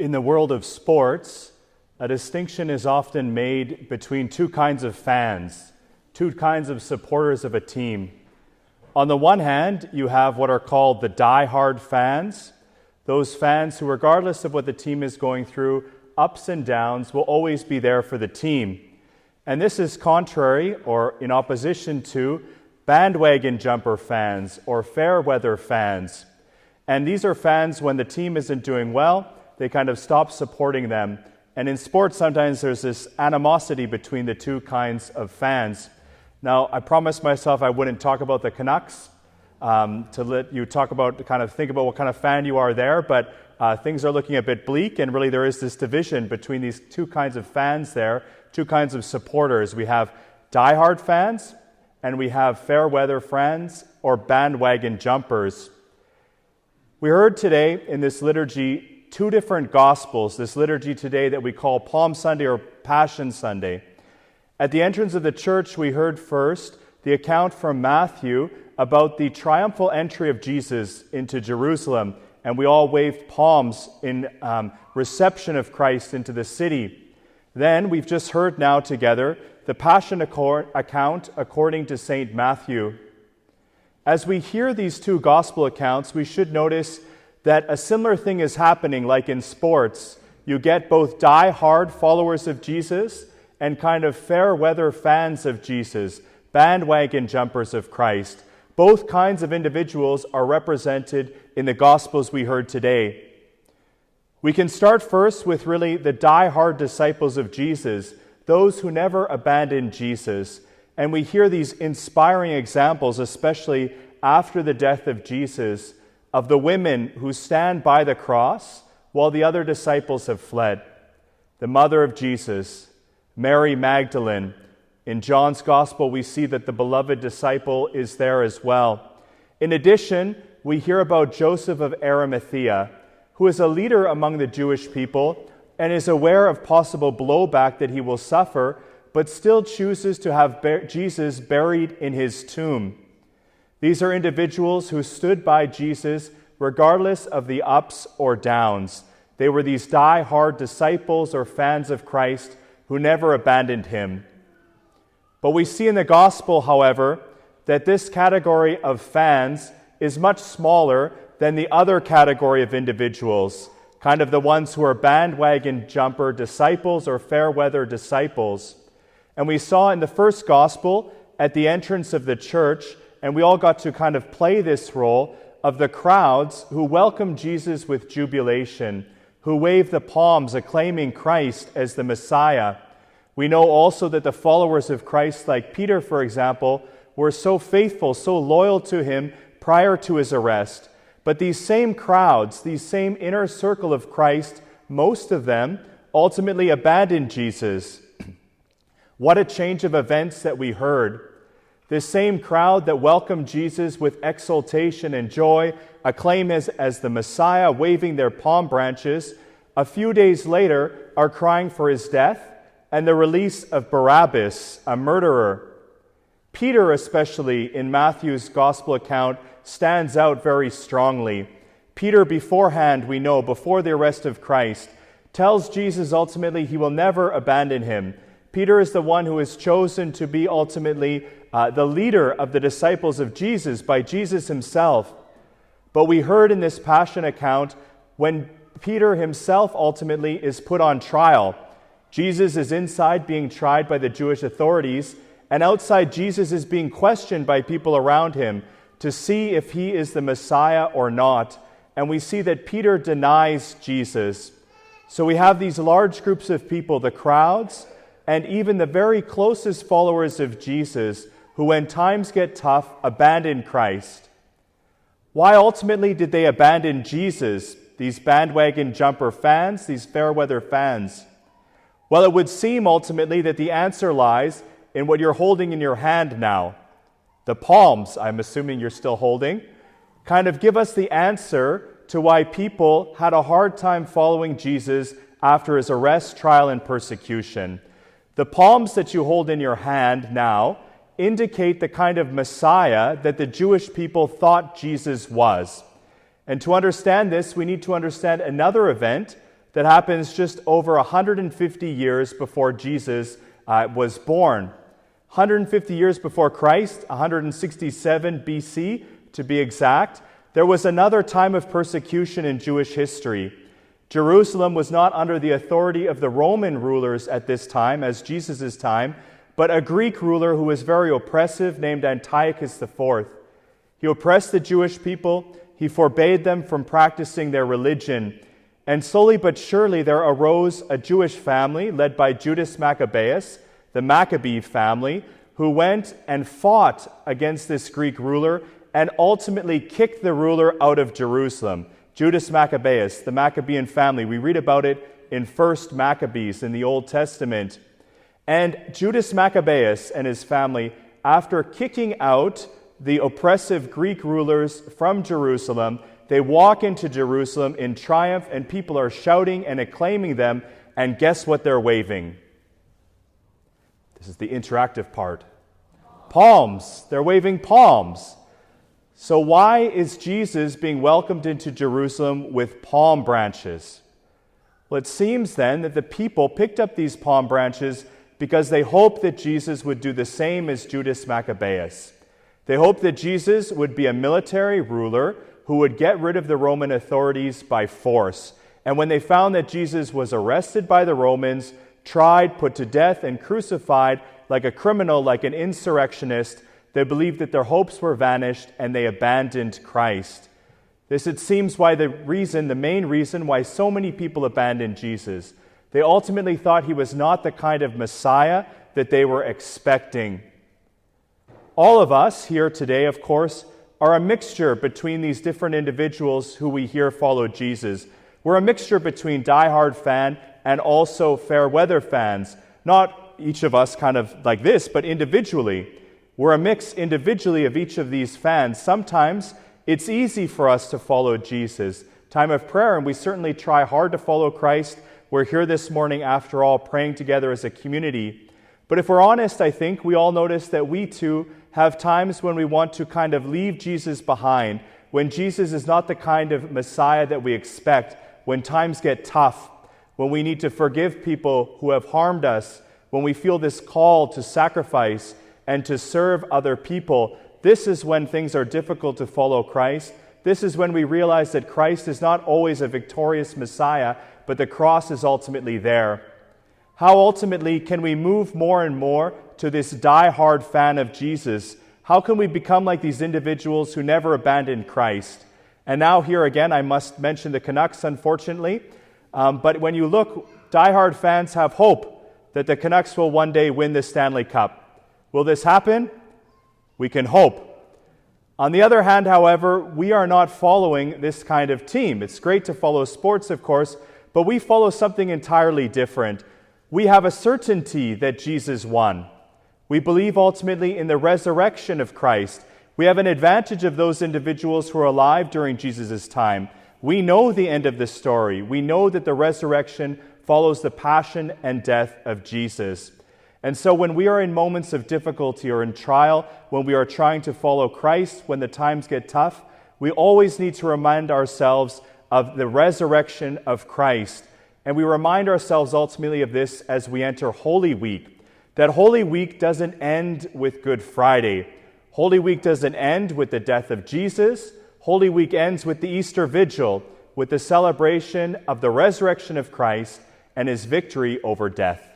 In the world of sports, a distinction is often made between two kinds of fans, two kinds of supporters of a team. On the one hand, you have what are called the die-hard fans, those fans who, regardless of what the team is going through, ups and downs, will always be there for the team. And this is contrary or in opposition to bandwagon jumper fans or fair weather fans. And these are fans when the team isn't doing well, they kind of stop supporting them. And in sports, sometimes there's this animosity between the two kinds of fans. Now, I promised myself I wouldn't talk about the Canucks, to let you think about what kind of fan you are there, but things are looking a bit bleak, and really there is this division between these two kinds of fans there, two kinds of supporters. We have diehard fans, and we have fair weather fans or bandwagon jumpers. We heard today in this liturgy two different Gospels, this liturgy today that we call Palm Sunday or Passion Sunday. At the entrance of the church, we heard first the account from Matthew about the triumphal entry of Jesus into Jerusalem, and we all waved palms in reception of Christ into the city. Then we've just heard now together the Passion account according to St. Matthew. As we hear these two Gospel accounts, we should notice that a similar thing is happening like in sports. You get both die-hard followers of Jesus and kind of fair-weather fans of Jesus, bandwagon jumpers of Christ. Both kinds of individuals are represented in the Gospels we heard today. We can start first with really the die-hard disciples of Jesus, those who never abandoned Jesus. And we hear these inspiring examples, especially after the death of Jesus, of the women who stand by the cross while the other disciples have fled. The mother of Jesus, Mary Magdalene. In John's Gospel, we see that the beloved disciple is there as well. In addition, we hear about Joseph of Arimathea, who is a leader among the Jewish people and is aware of possible blowback that he will suffer, but still chooses to have Jesus buried in his tomb. These are individuals who stood by Jesus regardless of the ups or downs. They were these die-hard disciples or fans of Christ who never abandoned him. But we see in the Gospel, however, that this category of fans is much smaller than the other category of individuals, kind of the ones who are bandwagon jumper disciples or fair-weather disciples. And we saw in the first Gospel, at the entrance of the church, and we all got to kind of play this role of the crowds who welcomed Jesus with jubilation, who waved the palms acclaiming Christ as the Messiah. We know also that the followers of Christ, like Peter, for example, were so faithful, so loyal to him prior to his arrest. But these same crowds, these same inner circle of Christ, most of them ultimately abandoned Jesus. What a change of events that we heard. This same crowd that welcomed Jesus with exultation and joy, acclaim him as the Messiah, waving their palm branches, a few days later are crying for his death and the release of Barabbas, a murderer. Peter, especially in Matthew's Gospel account, stands out very strongly. Peter, beforehand, we know, before the arrest of Christ, tells Jesus ultimately he will never abandon him. Peter is the one who is chosen to be ultimately the leader of the disciples of Jesus by Jesus himself. But we heard in this Passion account when Peter himself ultimately is put on trial. Jesus is inside being tried by the Jewish authorities, and outside Jesus is being questioned by people around him to see if he is the Messiah or not. And we see that Peter denies Jesus. So we have these large groups of people, the crowds, and even the very closest followers of Jesus, who when times get tough, abandon Christ. Why ultimately did they abandon Jesus, these bandwagon jumper fans, these fair-weather fans? Well, it would seem ultimately that the answer lies in what you're holding in your hand now. The palms, I'm assuming you're still holding, kind of give us the answer to why people had a hard time following Jesus after his arrest, trial, and persecution. The palms that you hold in your hand now indicate the kind of Messiah that the Jewish people thought Jesus was. And to understand this, we need to understand another event that happens just over 150 years before Jesus was born. 150 years before Christ, 167 BC to be exact, there was another time of persecution in Jewish history. Jerusalem was not under the authority of the Roman rulers at this time, as Jesus' time, but a Greek ruler who was very oppressive named Antiochus IV. He oppressed the Jewish people. He forbade them from practicing their religion. And slowly but surely there arose a Jewish family led by Judas Maccabeus, the Maccabee family, who went and fought against this Greek ruler and ultimately kicked the ruler out of Jerusalem. Judas Maccabeus, the Maccabean family. We read about it in 1 Maccabees in the Old Testament. And Judas Maccabeus and his family, after kicking out the oppressive Greek rulers from Jerusalem, they walk into Jerusalem in triumph, and people are shouting and acclaiming them, and guess what they're waving? This is the interactive part. Palms. They're waving palms. So why is Jesus being welcomed into Jerusalem with palm branches? Well, it seems then that the people picked up these palm branches because they hoped that Jesus would do the same as Judas Maccabeus. They hoped that Jesus would be a military ruler who would get rid of the Roman authorities by force. And when they found that Jesus was arrested by the Romans, tried, put to death, and crucified like a criminal, like an insurrectionist, they believed that their hopes were vanished and they abandoned Christ. This, it seems, the main reason why so many people abandoned Jesus. They ultimately thought he was not the kind of Messiah that they were expecting. All of us here today, of course, are a mixture between these different individuals who we hear follow Jesus. We're a mixture between diehard fan and also fair weather fans. Not each of us kind of like this, but individually. We're a mix individually of each of these fans. Sometimes it's easy for us to follow Jesus. Time of prayer, and we certainly try hard to follow Christ. We're here this morning, after all, praying together as a community. But if we're honest, I think we all notice that we too have times when we want to kind of leave Jesus behind, when Jesus is not the kind of Messiah that we expect, when times get tough, when we need to forgive people who have harmed us, when we feel this call to sacrifice and to serve other people. This is when things are difficult to follow Christ. This is when we realize that Christ is not always a victorious Messiah, but the cross is ultimately there. How ultimately can we move more and more to this die-hard fan of Jesus? How can we become like these individuals who never abandoned Christ? And now here again, I must mention the Canucks, unfortunately. But when you look, die-hard fans have hope that the Canucks will one day win the Stanley Cup. Will this happen? We can hope. On the other hand, however, we are not following this kind of team. It's great to follow sports, of course, but we follow something entirely different. We have a certainty that Jesus won. We believe ultimately in the resurrection of Christ. We have an advantage of those individuals who are alive during Jesus' time. We know the end of the story. We know that the resurrection follows the passion and death of Jesus. And so when we are in moments of difficulty or in trial, when we are trying to follow Christ, when the times get tough, we always need to remind ourselves of the resurrection of Christ. And we remind ourselves ultimately of this as we enter Holy Week. That Holy Week doesn't end with Good Friday. Holy Week doesn't end with the death of Jesus. Holy Week ends with the Easter Vigil, with the celebration of the resurrection of Christ and his victory over death.